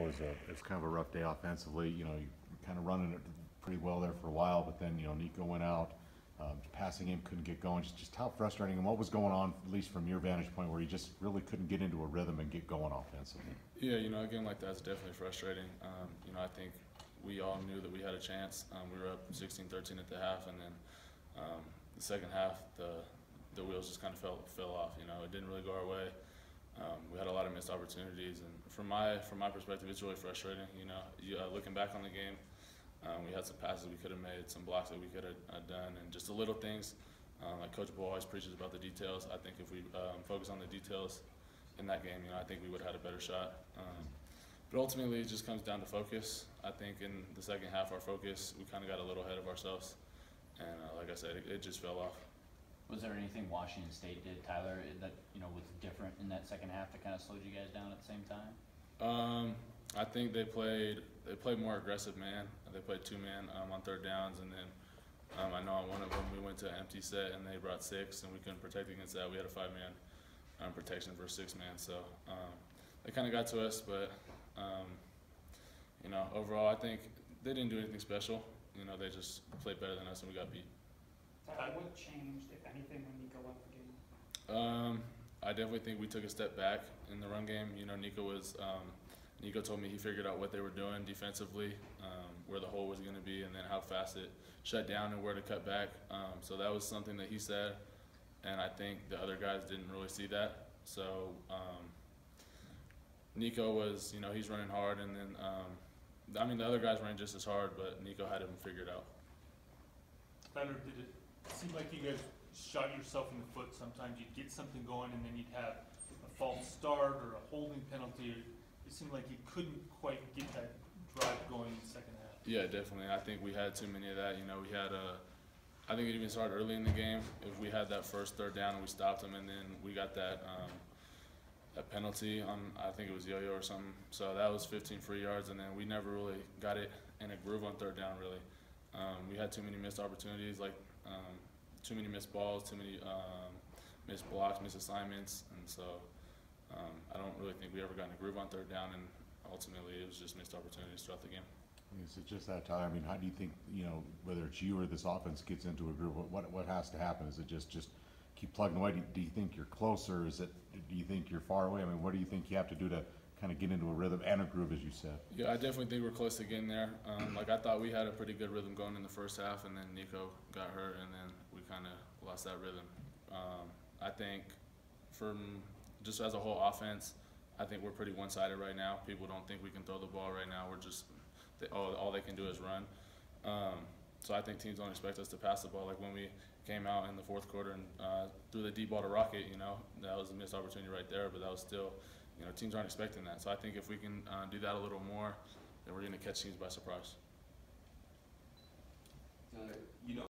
it was kind of a rough day offensively. You kind of running it pretty well there for a while, but then Nico went out. Passing game couldn't get going. Just how frustrating, and what was going on, at least from your vantage point, where you just really couldn't get into a rhythm and get going offensively? Yeah, a game like that's definitely frustrating. I think we all knew that we had a chance. We were up 16-13 at the half, and then the second half, the wheels just kind of fell off. It didn't really go our way. We had a lot of missed opportunities, and from my perspective, it's really frustrating. Looking back on the game, we had some passes we could have made, some blocks that we could have done, and just the little things. Like Coach Bull always preaches about the details. I think if we focus on the details in that game, I think we would have had a better shot. But ultimately, it just comes down to focus. I think in the second half, our focus, we kind of got a little ahead of ourselves, and like I said, it just fell off. Was there anything Washington State did, Tyler, that was different in that second half that kind of slowed you guys down at the same time? I think they played more aggressive man. They played two-man on third downs, and then I know on one of them we went to an empty set and they brought six, and we couldn't protect against that. We had a five-man protection versus six-man, so they kind of got to us. But overall, I think they didn't do anything special. They just played better than us, and we got beat. What changed, if anything, when Nico left the game? I definitely think we took a step back in the run game. Nico told me he figured out what they were doing defensively, where the hole was going to be, and then how fast it shut down and where to cut back. So that was something that he said, and I think the other guys didn't really see that. So Nico was, he's running hard, and then the other guys ran just as hard, but Nico had him figured out. Tyler, did it seem like you guys shot yourself in the foot? Sometimes you'd get something going and then you'd have a false start or a holding penalty. It seemed like you couldn't quite get that drive going in the second half. Yeah, definitely. I think we had too many of that. We had I think it even started early in the game. If we had that first third down and we stopped them, and then we got that penalty on, I think it was Yo-Yo or something. So that was 15 free yards, and then we never really got it in a groove on third down, really. We had too many missed opportunities, like too many missed balls, too many missed blocks, missed assignments, and so I don't really think we ever got in a groove on third down, and ultimately it was just missed opportunities throughout the game. Is it just that, Tyler? How do you think, whether it's you or this offense gets into a groove, what has to happen? Is it just keep plugging away? Do you think you're closer? Do you think you're far away? What do you think you have to do to kind of get into a rhythm and a groove, as you said? Yeah, I definitely think we're close to getting there. I thought we had a pretty good rhythm going in the first half, and then Nico got hurt, and then we kind of lost that rhythm. I think just as a whole offense, I think we're pretty one-sided right now. People don't think we can throw the ball right now. We're just all they can do is run. So I think teams don't expect us to pass the ball. Like when we came out in the fourth quarter and threw the deep ball to Rocket, that was a missed opportunity right there, but that was still, teams aren't expecting that. So I think if we can do that a little more, then we're going to catch teams by surprise.